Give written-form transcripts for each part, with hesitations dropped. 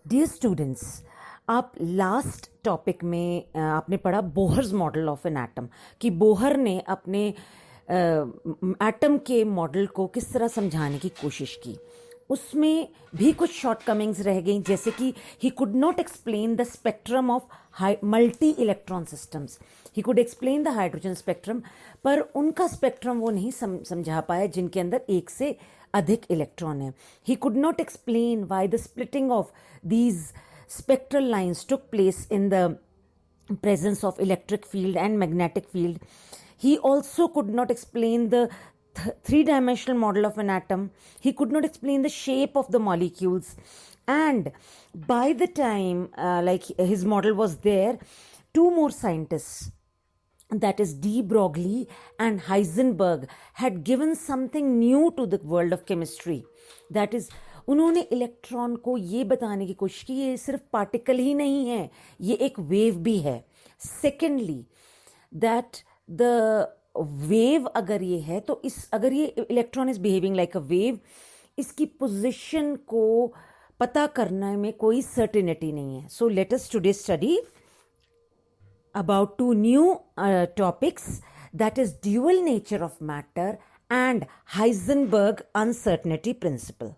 Dear students, आप last topic में आपने पढ़ा Bohr's model of an atom कि बोहर ने अपने एटम के मॉडल को किस तरह समझाने की कोशिश की। उसमें भी कुछ शॉर्टकमिंग्स रह गई, जैसे कि he could not explain the spectrum of multi electron systems. He could explain the hydrogen spectrum, पर उनका स्पेक्ट्रम वो नहीं समझा पाया जिनके अंदर एक से अधिक इलेक्ट्रॉन है। He could not explain why the splitting of these spectral lines took place in the presence of electric field and magnetic field. He also could not explain the three-dimensional model of an atom. He could not explain the shape of the molecules. And by the time his model was there, two more scientists, that is de Broglie and Heisenberg, had given something new to the world of chemistry. That is, उन्होंने electron को ये बताने की कोशिश की ये सिर्फ particle ही नहीं है, ये एक वेव भी है। सेकेंडली, दैट द वेव अगर ये है तो अगर ये electron is behaving like a wave, इसकी पोजीशन को पता करने में कोई सर्टेनिटी नहीं है। सो let us today study about two new topics, that is dual nature of matter and Heisenberg uncertainty principle.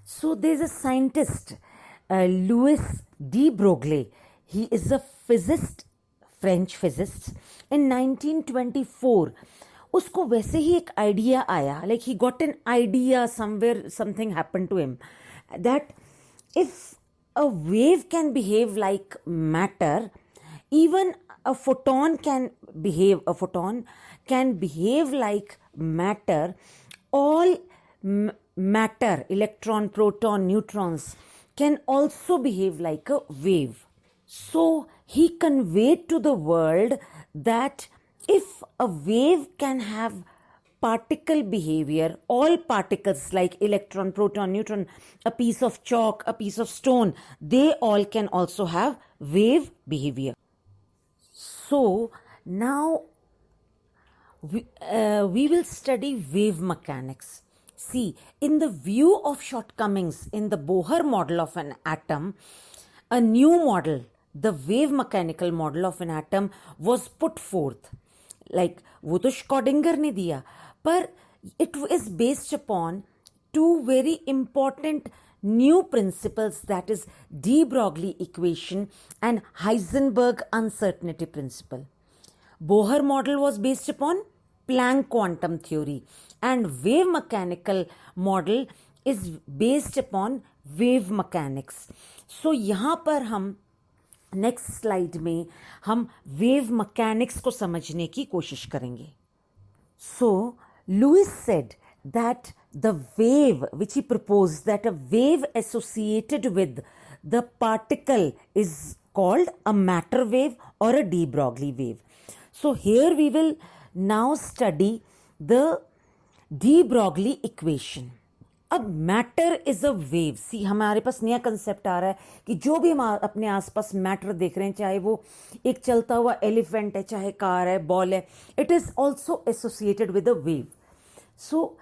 So there's a scientist, Louis de Broglie. He is a physicist, French physicist. In 1924 उसको वैसे ही एक idea आया, like he got an idea somewhere, something happened to him, that if a wave can behave like matter, even a photon can behave like matter. All matter, electron, proton, neutrons, can also behave like a wave. So he conveyed to the world that if a wave can have particle behavior, all particles like electron, proton, neutron, a piece of chalk, a piece of stone, they all can also have wave behavior. So now we will study wave mechanics. See, in the view of shortcomings in the Bohr model of an atom, a new model, the wave mechanical model of an atom, was put forth. Like वो तो Schrödinger ने दिया, पर it is based upon two very important new principles, that is de Broglie equation and Heisenberg uncertainty principle. Bohr model was based upon Planck quantum theory and wave mechanical model is based upon wave mechanics. So यहाँ पर हम next slide में हम wave mechanics को समझने की कोशिश करेंगे. So Lewis said that the wave which he proposed, that a wave associated with the particle is called a matter wave or a de Broglie wave. So here we will now study the de Broglie equation. अब matter is a wave. सी, हमारे पास नया concept आ रहा है कि जो भी हम अपने आसपास मैटर देख रहे हैं, चाहे वो एक चलता हुआ एलिफेंट है, चाहे कार है, बॉल है, it is also associated with a wave. So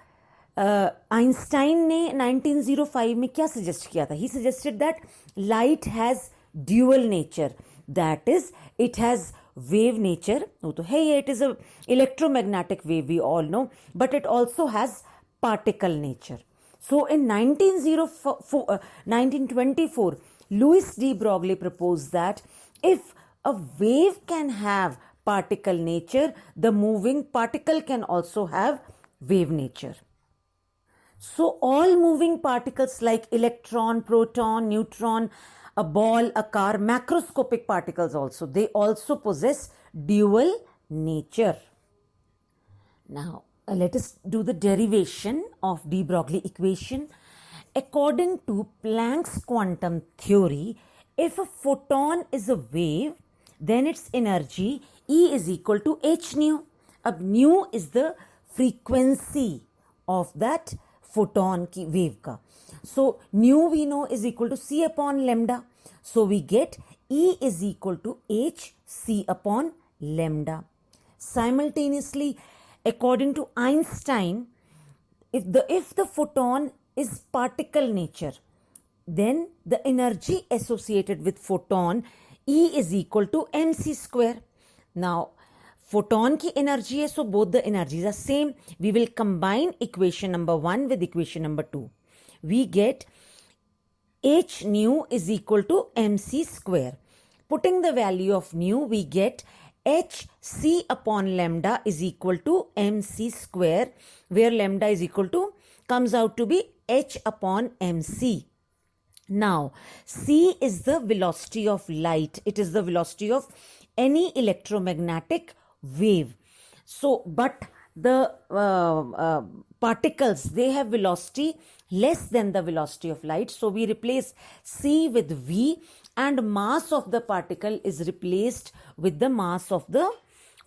Einstein ने 1905 में क्या सजेस्ट किया था? He suggested that light has dual nature, that is it has wave nature. वो तो है, it is a electromagnetic wave, we all know, but it also has particle nature. So in 1924, Louis de Broglie proposed that if a wave can have particle nature, the moving particle can also have wave nature. So all moving particles like electron, proton, neutron, a ball, a car, macroscopic particles also, they also possess dual nature. Now, let us do the derivation of de Broglie equation. According to Planck's quantum theory, if a photon is a wave, then its energy E is equal to h nu. Ab nu is the frequency of that photon ki wave ka. So nu we know is equal to c upon lambda. So we get E is equal to h c upon lambda. Simultaneously, according to Einstein, if the photon is particle nature, then the energy associated with photon E is equal to mc square. Now photon ki energy hai, so both the energies are same. We will combine equation number 1 with equation number 2. We get h nu is equal to mc square. Putting the value of nu, we get hc upon lambda is equal to mc square, where lambda is equal to, comes out to be h upon mc. Now, c is the velocity of light. It is the velocity of any electromagnetic wave. So, but the particles, they have velocity less than the velocity of light. So, we replace c with v, and mass of the particle is replaced with the mass of the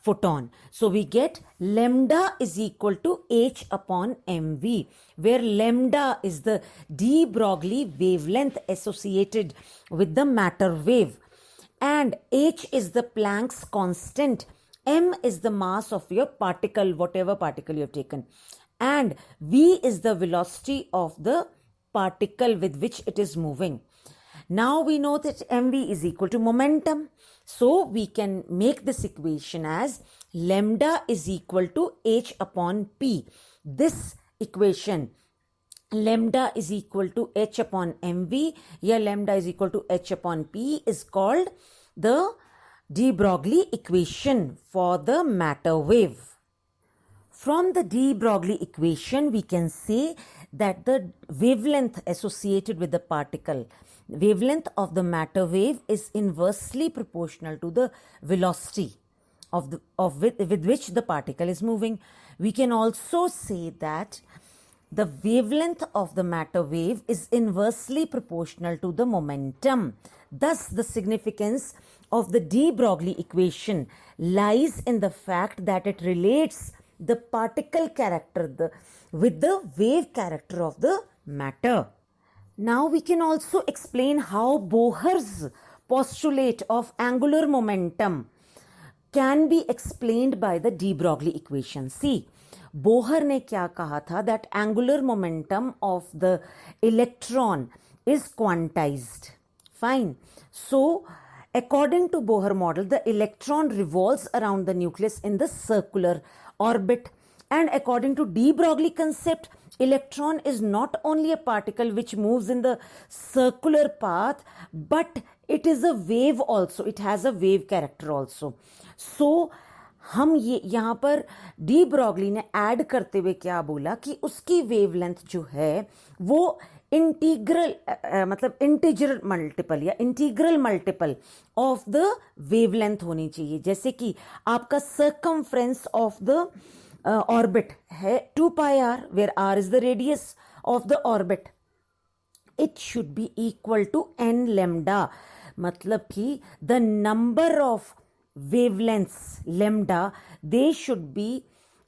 photon. So we get lambda is equal to h upon mv, where lambda is the de Broglie wavelength associated with the matter wave, and h is the Planck's constant, m is the mass of your particle, whatever particle you have taken, and v is the velocity of the particle with which it is moving. Now we know that mv is equal to momentum. So we can make this equation as lambda is equal to h upon p. This equation, lambda is equal to h upon mv, या lambda is equal to h upon p, is called the de Broglie equation for the matter wave. From the de Broglie equation, we can say that the wavelength associated with the particle, wavelength of the matter wave, is inversely proportional to the velocity with which the particle is moving. We can also say that the wavelength of the matter wave is inversely proportional to the momentum. Thus, the significance of the de Broglie equation lies in the fact that it relates the particle character with the wave character of the matter. Now we can also explain how Bohr's postulate of angular momentum can be explained by the de Broglie equation. See, Bohr ने क्या कहा था, that angular momentum of the electron is quantized. Fine. So, according to Bohr model, the electron revolves around the nucleus in the circular orbit, and according to de Broglie concept, electron is not only a particle which moves in the circular path, but it is a wave also. It has a wave character also. So हम ये यहाँ पर de Broglie ने add करते हुए क्या बोला कि उसकी वेवलेंथ जो है वो इंटीग्रल मतलब इंटीजर मल्टीपल या integral multiple of the wavelength होनी चाहिए. जैसे कि आपका सर्कमफ्रेंस ऑफ द ऑर्बिट है 2 pi r, where r is the radius of the orbit. It should be equal to n lambda. मतलब कि the number of wavelengths lambda, they should be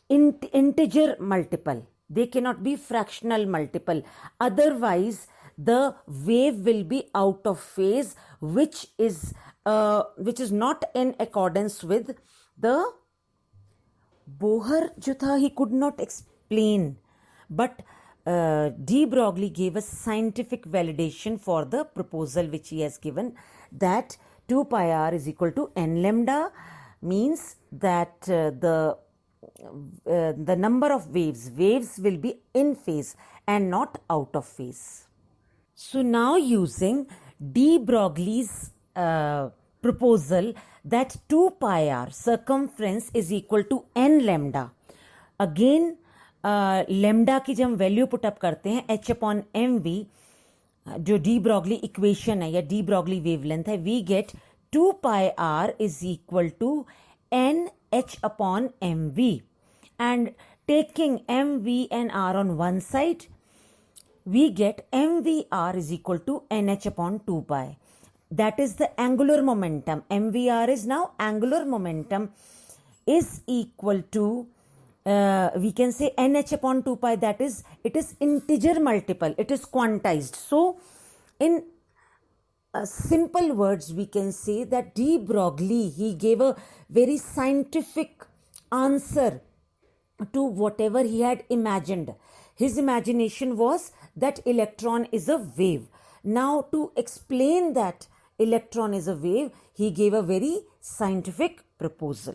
integer multiple. They cannot be fractional multiple. Otherwise, the wave will be out of phase, which is not in accordance with the Bohr जो था, he could not explain, but de Broglie gave a scientific validation for the proposal which he has given, that 2 pi r is equal to n lambda, means that the number of waves will be in phase and not out of phase. So now using de Broglie's proposal that 2 pi r circumference is equal to n lambda, again lambda की जब हम value put up करते हैं h upon M we, जो de Broglie equation है या de Broglie wavelength है, we get 2 pi r is equal to n h upon mv, and taking mv and r on one side, we get mvr is equal to nh upon 2 pi. That is the angular momentum. mvr is now angular momentum is equal to we can say nh upon 2 pi, that is, it is integer multiple, it is quantized. So in simple words, we can say that de Broglie, he gave a very scientific answer to whatever he had imagined. His imagination was that electron is a wave. Now to explain that electron is a wave, he gave a very scientific proposal.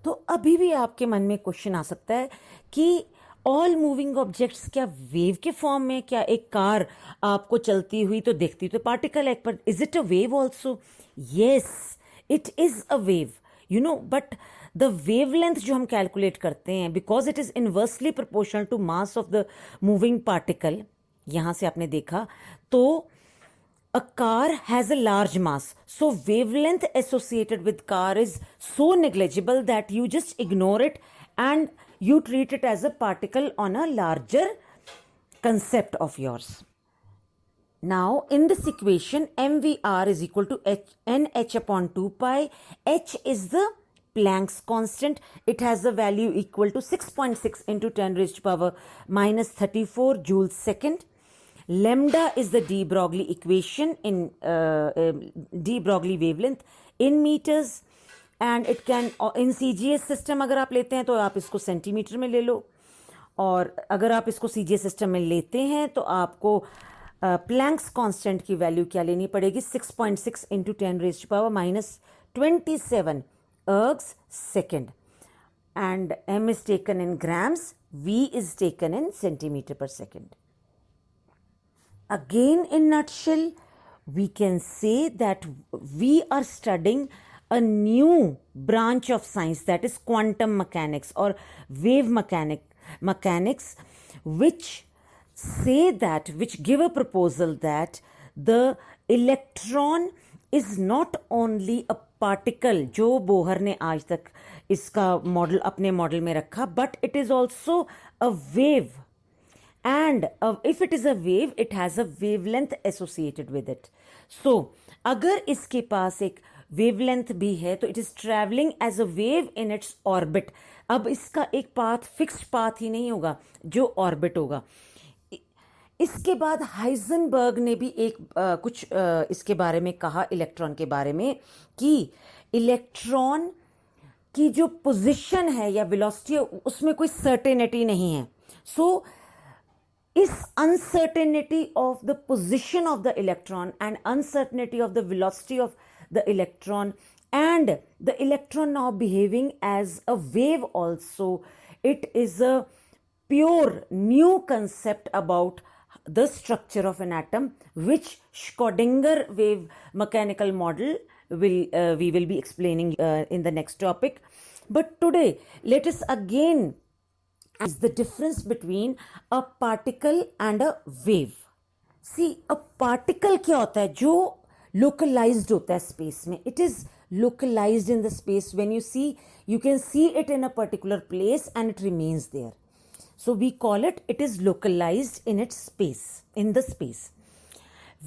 तो अभी भी आपके मन में question आ सकता है कि all moving objects क्या वेव के फॉर्म में, क्या एक कार आपको चलती हुई तो देखती तो पार्टिकल है, पर is it a wave also? Yes, it is a wave, you know, but the wavelength जो हम कैलकुलेट करते हैं, because it is inversely proportional to mass of the moving particle, यहां से आपने देखा तो a car has a large mass, so wavelength associated with car is so negligible that you just ignore it and you treat it as a particle on a larger concept of yours. Now in this equation, mvr is equal to nh upon 2 pi. H is the Planck's constant. It has a value equal to 6.6 into 10 raised to power minus 34 joules second. Lambda is the de Broglie equation in de Broglie wavelength in meters, and it can in CGS system अगर आप लेते हैं तो आप इसको centimetre में ले लो, और अगर आप इसको CGS सिस्टम में लेते हैं तो आपको प्लैंक्स कांस्टेंट की वैल्यू क्या लेनी पड़ेगी? 6.6 into 10 raise to power minus 27 ergs second, and m is taken in grams, v is taken in centimeter per second. Again, in nutshell, we can say that we are studying a new branch of science, that is quantum mechanics or wave mechanics, which give a proposal that the electron is not only a particle, जो Bohr ने आज तक इसका model अपने model में रखा, but it is also a wave. And if it is a wave, it has a wavelength associated with it. So अगर इसके पास एक wavelength भी है तो it is traveling as a wave in its orbit. अब इसका एक पाथ, फिक्स्ड पाथ ही नहीं होगा जो ऑर्बिट होगा. इसके बाद हाइजेनबर्ग ने भी एक कुछ इसके बारे में कहा, इलेक्ट्रॉन के बारे में, कि इलेक्ट्रॉन की जो पोजीशन है या वेलोसिटी है उसमें कोई सर्टेनिटी नहीं है. सो is uncertainty of the position of the electron and uncertainty of the velocity of the electron, and the electron now behaving as a wave also. It is a pure new concept about the structure of an atom, which Schrödinger wave mechanical model we will be explaining in the next topic. But today let us again is the difference between a particle and a wave. See, a particle क्या होता है? जो localized होता है space में. It is localized in the space. When you see, you can see it in a particular place and it remains there. So we call it is localized in its space, in the space.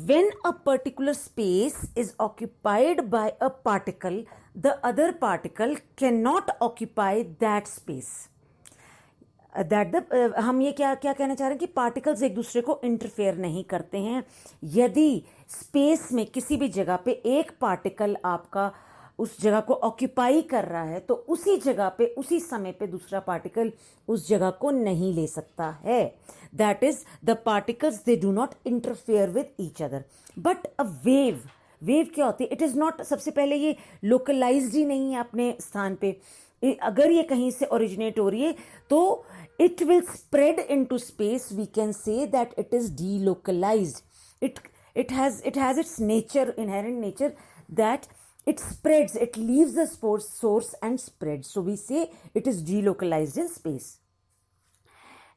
When a particular space is occupied by a particle, the other particle cannot occupy that space. हम ये क्या कहना चाह रहे हैं कि particles एक दूसरे को इंटरफेयर नहीं करते हैं. यदि स्पेस में किसी भी जगह पे एक पार्टिकल आपका उस जगह को ऑक्यूपाई कर रहा है तो उसी जगह पे उसी समय पे दूसरा पार्टिकल उस जगह को नहीं ले सकता है. That is the particles, they do not interfere with each other. But a wave क्या होती है? इट इज नॉट, सबसे पहले ये लोकलाइज्ड ही नहीं है अपने स्थान पे. अगर ये कहीं से ओरिजिनेट हो रही है तो it will spread into space. We can say that it is delocalized. It has its nature, inherent nature, that it spreads, it leaves the source and spreads. So we say it is delocalized in space.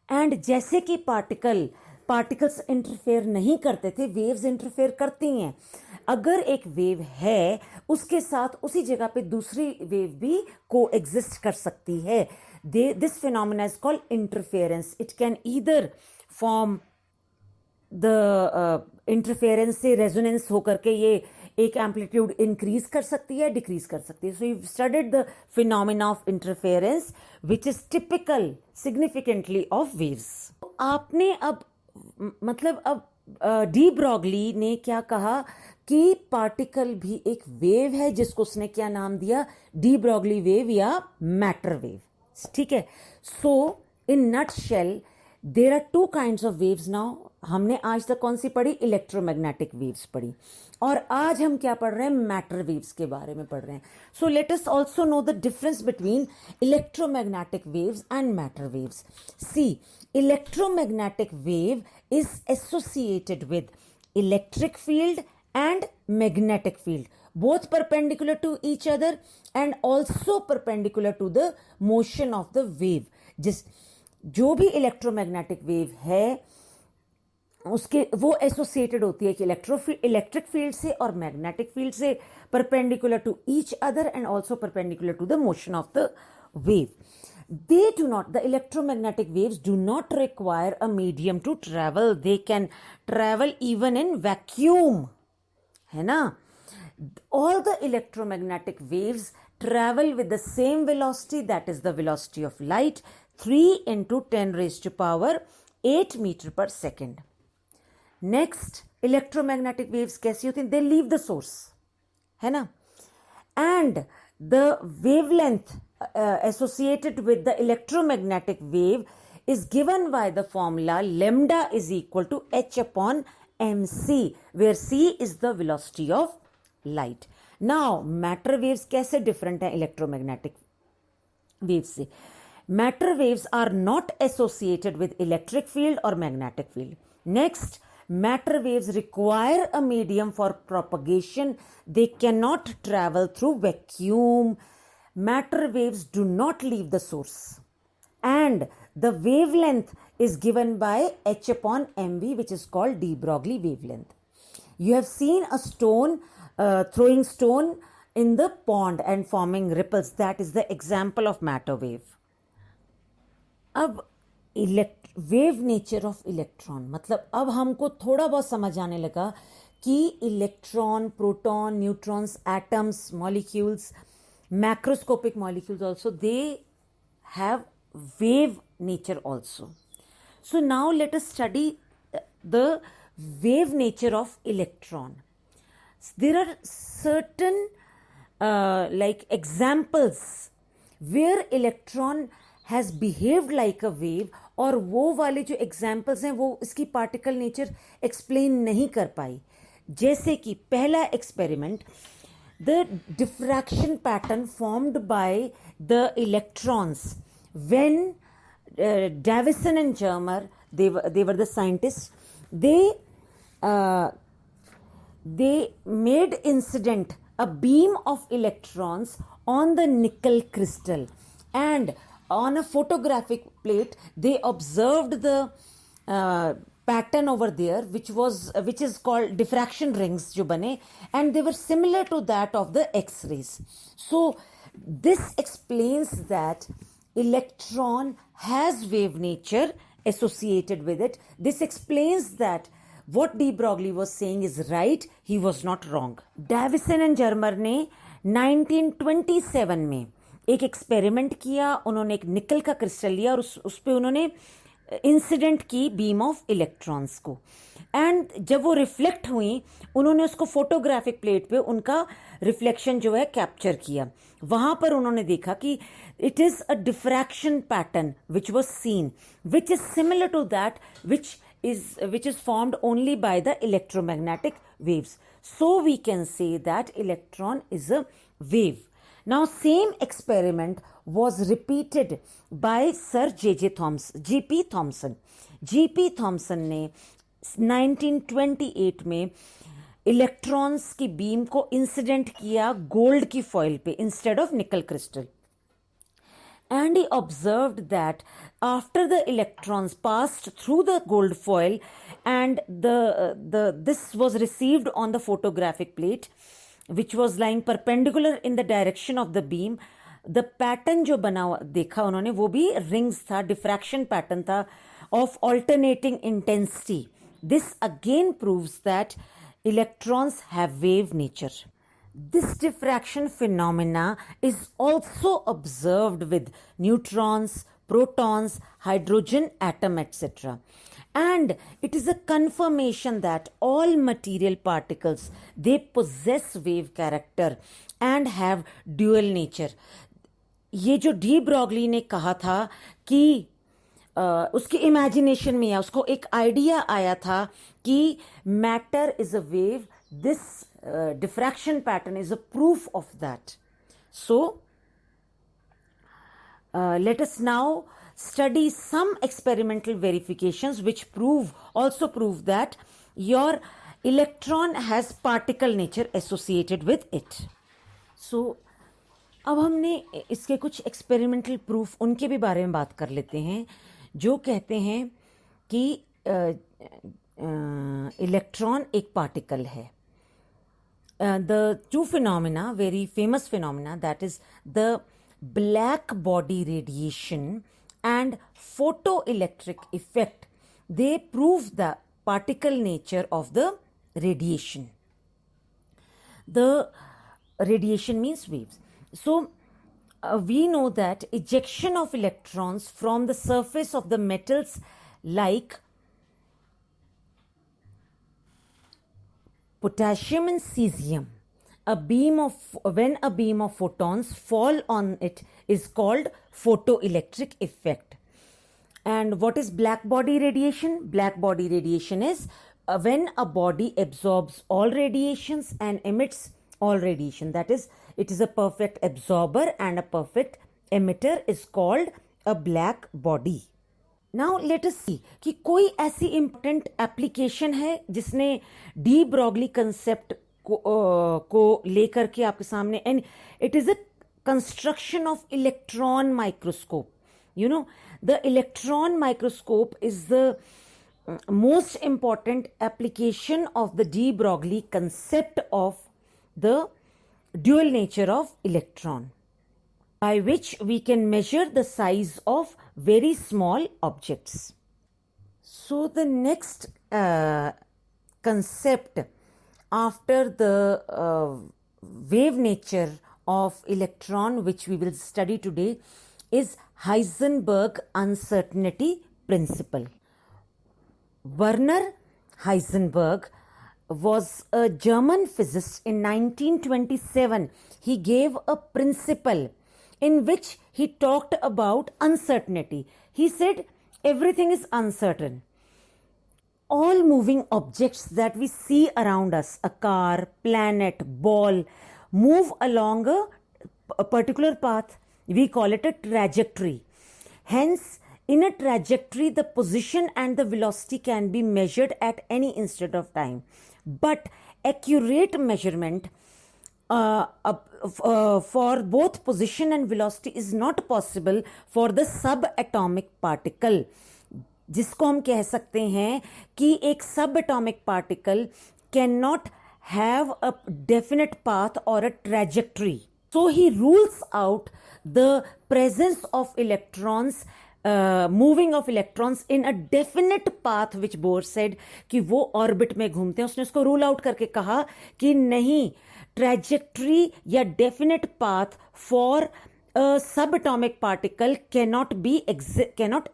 And जैसे कि particles interfere नहीं करते थे, waves interfere करती हैं. अगर एक wave है उसके साथ उसी जगह पे दूसरी वेव भी को एग्जिस्ट कर सकती है. This phenomena is called interference. It can either form the interference से resonance होकर के ये एक amplitude increase कर सकती है, decrease कर सकती है. So you've studied the phenomena of interference, which is typical significantly of waves. आपने अब मतलब अब डी ब्रॉगली ने क्या कहा कि पार्टिकल भी एक वेव है, जिसको उसने क्या नाम दिया? डी ब्रॉगली वेव या मैटर वेव. ठीक है. So in nutshell there are two kinds of waves now. हमने आज तक कौन सी पढ़ी? इलेक्ट्रोमैग्नेटिक वेव्स पढ़ी, और आज हम क्या पढ़ रहे हैं? मैटर वेव्स के बारे में पढ़ रहे हैं. So let us also know the difference between electromagnetic waves and matter waves. See, electromagnetic wave is associated with electric field and magnetic field, both perpendicular to each other and also perpendicular to the motion of the wave. जो भी electromagnetic wave है उसके वो associated होती है कि electric field से और मैग्नेटिक फील्ड से, perpendicular to each other and also perpendicular to the motion of the wave. The electromagnetic waves do not require a medium to travel. They can travel even in vacuum. है ना? All the electromagnetic waves travel with the same velocity, that is the velocity of light, 3 into 10 raised to power 8 meter per second. Next, electromagnetic waves कैसी होती हैं? They leave the source, है ना? And the wavelength associated with the electromagnetic wave is given by the formula lambda is equal to h upon mc, where c is the velocity of light. Now matter waves कैसे different है electromagnetic waves से? Matter waves are not associated with electric field or magnetic field. Next, matter waves require a medium for propagation. They cannot travel through vacuum. Matter waves do not leave the source, and the wavelength is given by h upon mv, which is called de Broglie wavelength. You have seen a stone throwing stone in the pond and forming ripples. That is the example of matter wave. अब wave nature of electron, मतलब अब हमको थोड़ा बहुत समझ आने लगा कि electron, proton, neutrons, atoms, molecules, macroscopic molecules also, they have wave nature also. So now let us study the wave nature of electron. There are certain like examples where electron has behaved like a wave, और वो वाले जो examples हैं वो इसकी particle nature explain नहीं कर पाई. जैसे कि पहला experiment, the diffraction pattern formed by the electrons when Davison and Germer, they were the scientists, they made incident a beam of electrons on the nickel crystal, and on a photographic plate they observed the pattern over there, which is called diffraction rings जो बने, and they were similar to that of the X-rays. So this explains that electron has wave nature associated with it. This explains that what de Broglie was saying is right, he was not wrong. Davison and Germer ने 1927 में एक experiment किया. उन्होंने एक निकल का crystal लिया और उस पे उन्होंने इंसिडेंट की बीम ऑफ इलेक्ट्रॉन्स को, एंड जब वो रिफ्लेक्ट हुई उन्होंने उसको फोटोग्राफिक प्लेट पे उनका रिफ्लेक्शन जो है कैप्चर किया. वहाँ पर उन्होंने देखा कि it is a diffraction pattern which was seen, which is similar to that which is formed only by the electromagnetic waves. So we can say that electron is a wave. Now same experiment was repeated by Sir G.P. Thomson. G.P. Thomson ने 1928 में electrons की beam को incident किया gold की foil पे instead of nickel crystal. And he observed that after the electrons passed through the gold foil and this was received on the photographic plate, which was lying perpendicular in the direction of the beam, the pattern जो बना देखा उन्होंने वो भी rings था, diffraction pattern था of alternating intensity. This again proves that electrons have wave nature. This diffraction phenomena is also observed with neutrons, protons, hydrogen atom, etc. And it is a confirmation that all material particles, they possess wave character and have dual nature. ये जो de Broglie ने कहा था कि उसकी imagination में आया, उसको एक आइडिया आया था कि matter is a wave, this diffraction pattern is a proof of that. So let us now study some experimental verifications which also prove that your electron has particle nature associated with it. So अब हमने इसके कुछ experimental proof उनके भी बारे में बात कर लेते हैं जो कहते हैं कि इलेक्ट्रॉन एक पार्टिकल है. The two phenomena, very famous phenomena, that is the black body radiation and photoelectric effect, they prove the particle nature of the radiation. The radiation means waves. So we know that ejection of electrons from the surface of the metals like potassium and cesium, when a beam of photons fall on it is called photoelectric effect. And what is black body radiation? Black body radiation is when a body absorbs all radiations and emits all radiation. That is, it is a perfect absorber and a perfect emitter is called a black body. Now let us see कि कोई ऐसी important application है जिसने de Broglie concept को लेकर के आपके सामने, and it is a construction of electron microscope. You know, the electron microscope is the most important application of the de Broglie concept of the dual nature of electron, by which we can measure the size of very small objects. So the next concept after the wave nature of electron which we will study today is Heisenberg uncertainty principle. Werner Heisenberg was a German physicist. In 1927 he gave a principle in which he talked about uncertainty. He said everything is uncertain. All moving objects that we see around us, a car, planet, ball, move along a particular path. We call it a trajectory. Hence, in a trajectory, the position and the velocity can be measured at any instant of time. But accurate measurement for both position and velocity is not possible for the subatomic particle, जिसको हम कह सकते हैं कि एक subatomic particle cannot have a definite path or a trajectory. So he rules out the presence of electrons, moving of electrons in a definite path, which Bohr said कि वो orbit में घूमते हैं. उसने उसको रूल आउट करके कहा कि नहीं, trajectory या definite path for a subatomic particle cannot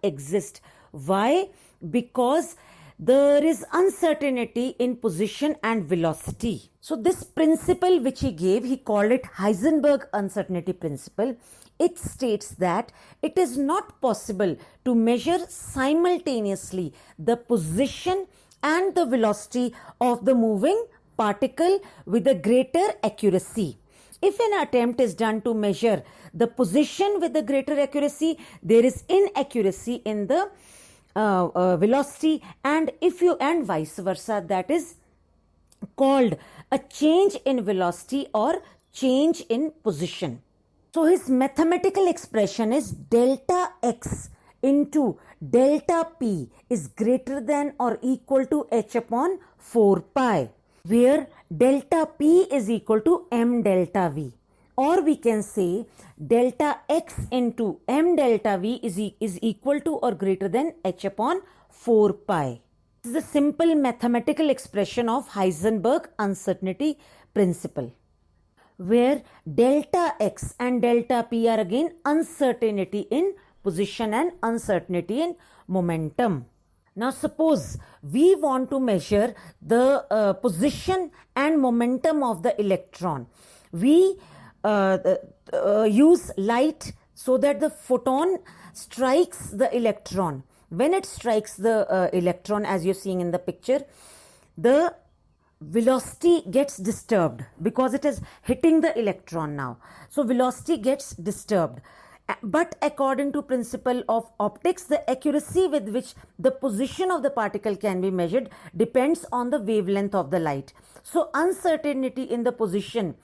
exist. Why? Because there is uncertainty in position and velocity. So this principle which he gave, he called it Heisenberg uncertainty principle. It states that it is not possible to measure simultaneously the position and the velocity of the moving particle with a greater accuracy. If an attempt is done to measure the position with a greater accuracy, there is inaccuracy in the velocity, and vice versa, that is called a change in velocity or change in position. So his mathematical expression is delta x into delta p is greater than or equal to h upon 4 pi. Where delta p is equal to m delta v, or we can say delta x into m delta v is equal to or greater than h upon 4 pi. This is a simple mathematical expression of Heisenberg uncertainty principle, where delta x and delta p are again uncertainty in position and uncertainty in momentum. Now suppose we want to measure the position and momentum of the electron. We use light so that the photon strikes the electron. when it strikes the electron, as you're seeing in the picture, the velocity gets disturbed because it is hitting the electron now. So velocity gets disturbed. But according to principle of optics, the accuracy with which the position of the particle can be measured depends on the wavelength of the light. So uncertainty in the position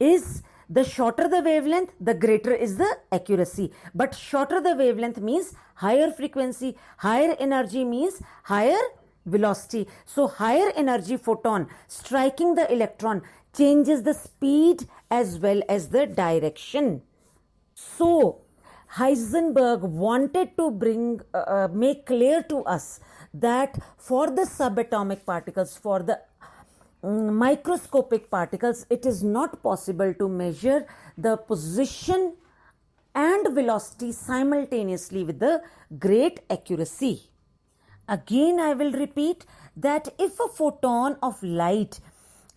is, the shorter the wavelength, the greater is the accuracy. But shorter the wavelength means higher frequency, higher energy means higher velocity. So higher energy photon striking the electron changes the speed as well as the direction. So Heisenberg wanted to make clear to us that for the subatomic particles, for the microscopic particles, it is not possible to measure the position and velocity simultaneously with the great accuracy. Again, I will repeat that if a photon of light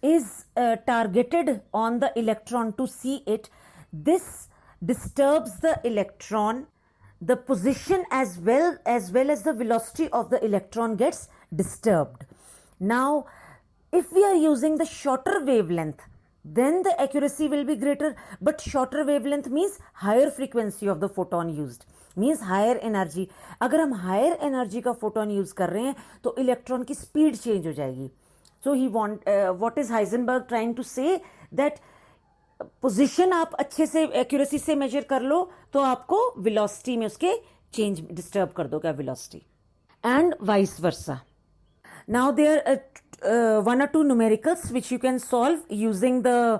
is targeted on the electron to see it, this disturbs the electron. The position as well as the velocity of the electron gets disturbed. Now, if we are using the shorter wavelength, then the accuracy will be greater. But shorter wavelength means higher frequency of the photon used, means higher energy. अगर हम higher energy का photon use कर रहे हैं तो electron की speed change हो जाएगी. So what is Heisenberg trying to say, that position आप अच्छे से एक्यूरेसी से मेजर कर लो तो आपको वेलोसिटी में उसके चेंज डिस्टर्ब कर दोगे velocity, and vice versa. Now there one or two numericals which you can solve using the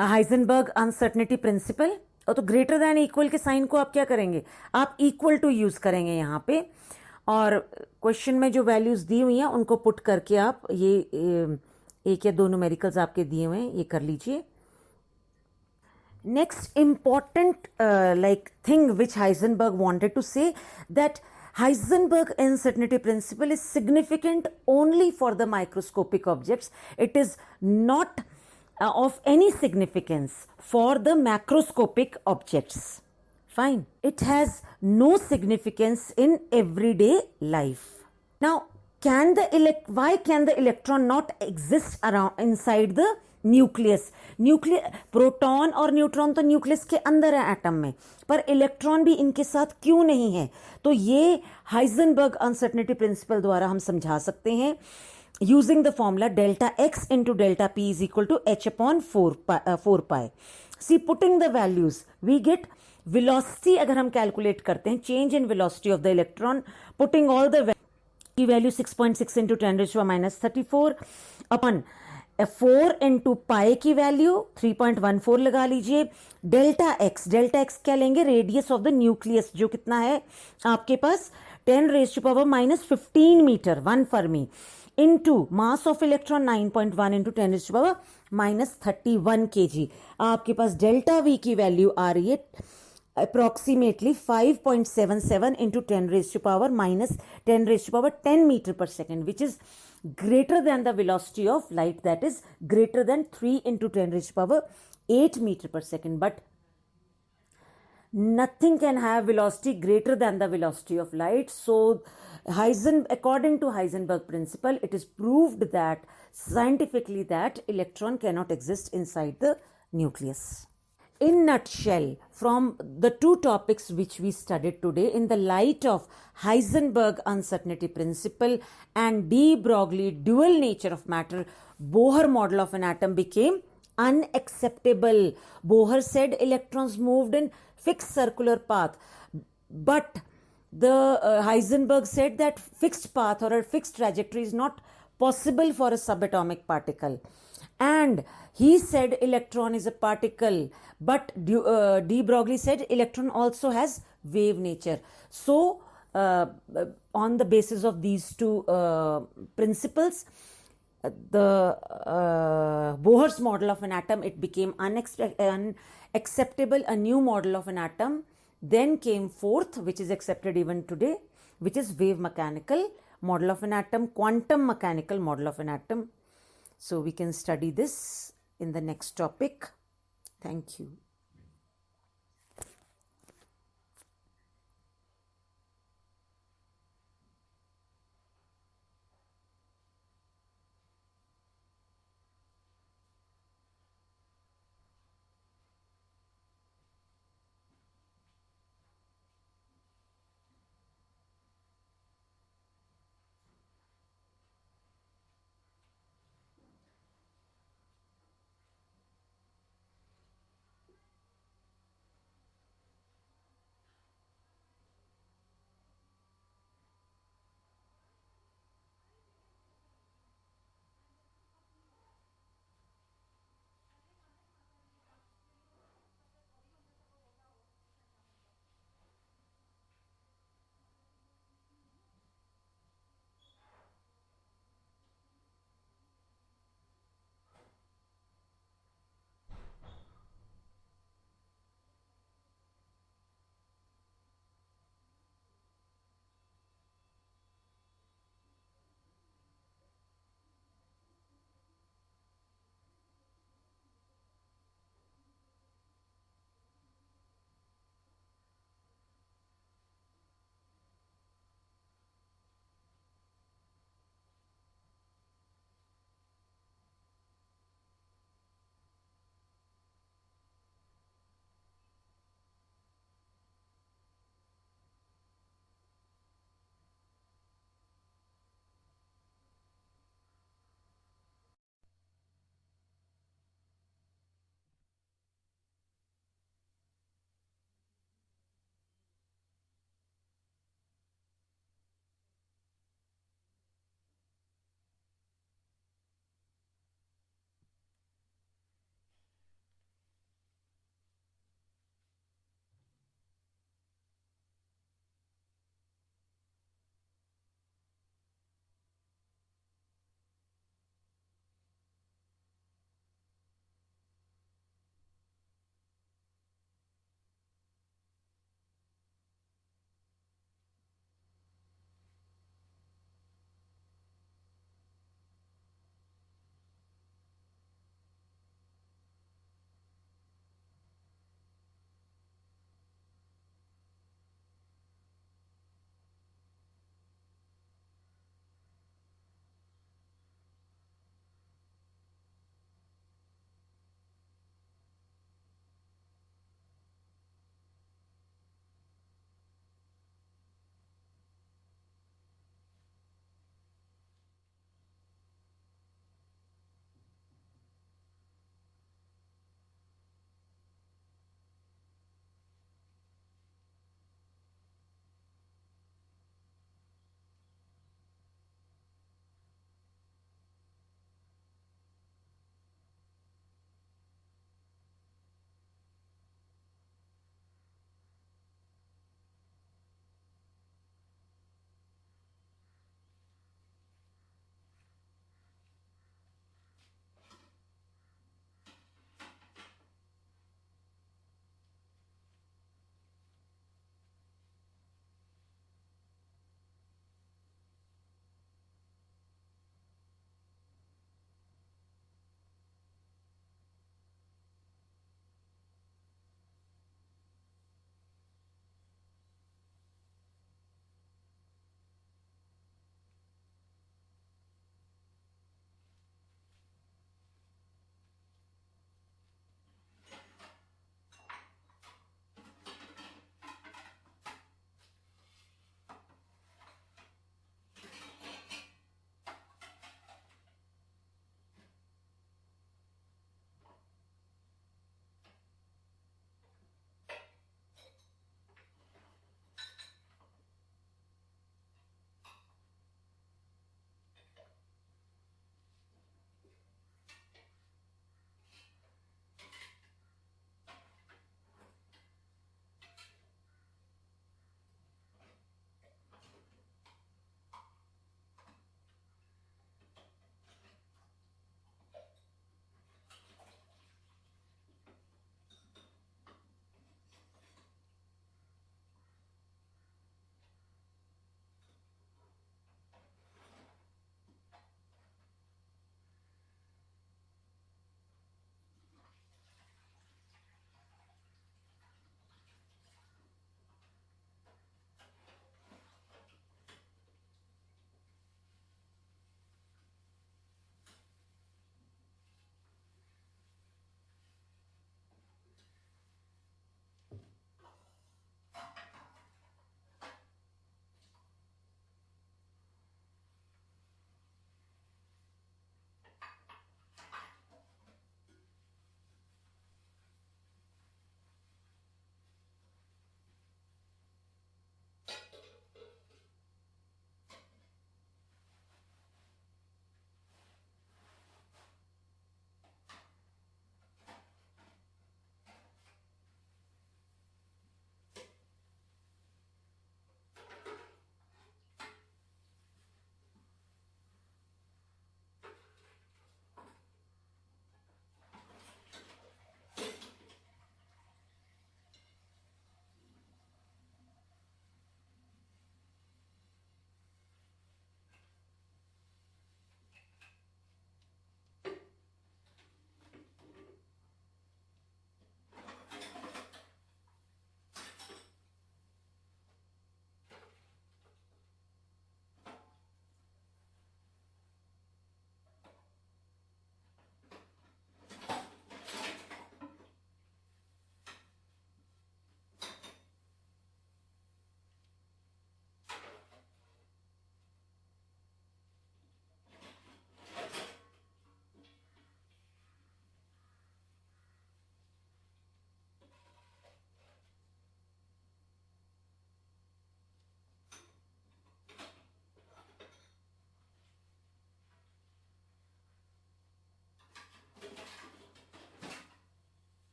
Heisenberg uncertainty principle. और तो ग्रेटर देन इक्वल के साइन को आप क्या करेंगे, आप इक्वल टू यूज करेंगे यहाँ पे, और क्वेश्चन में जो वैल्यूज दी हुई हैं उनको पुट करके आप ये एक या दो न्यूमेरिकल्स आपके दिए हुए हैं ये कर लीजिए. Next important thing which Heisenberg wanted to say, that Heisenberg uncertainty principle is significant only for the microscopic objects. It is not of any significance for the macroscopic objects. Fine. It has no significance in everyday life. Now, why can the electron not exist around inside the nucleus? Proton और neutron तो nucleus के अंदर है atom में, पर electron भी इनके साथ क्यों नहीं है? तो ये हाइजेनबर्ग अनसर्टेनिटी प्रिंसिपल द्वारा हम समझा सकते हैं using the formula delta X into delta P is equal to H upon 4 pi. See putting the values we get velocity. अगर हम कैलकुलेट करते हैं change in velocity of the electron, putting all the की value 6.6 into 10⁻34 upon 4 into pi की value 3.14 लगा लीजिए. Delta x क्या लेंगे, रेडियस ऑफ द न्यूक्लियस, जो कितना है आपके पास 10⁻⁻15 metre 1 fermi, into mass of electron 9.1 into 10⁻31 kg. आपके पास डेल्टा वी की वैल्यू आ रही है approximately 5.77 into 10⁻10 meter per second, which is greater than the velocity of light, that is greater than 3 into 10⁸ meter per second. But nothing can have velocity greater than the velocity of light. So according to Heisenberg principle, it is proved that scientifically that electron cannot exist inside the nucleus. In nutshell, from the two topics which we studied today, in the light of Heisenberg uncertainty principle and de Broglie dual nature of matter, Bohr model of an atom became unacceptable. Bohr said electrons moved in fixed circular path, but the Heisenberg said that fixed path or a fixed trajectory is not possible for a subatomic particle. And he said electron is a particle, but de Broglie said electron also has wave nature. So on the basis of these two principles, the Bohr's model of an atom, it became unacceptable. A new model of an atom then came forth, which is accepted even today, which is wave mechanical model of an atom, quantum mechanical model of an atom. So we can study this in the next topic. Thank you.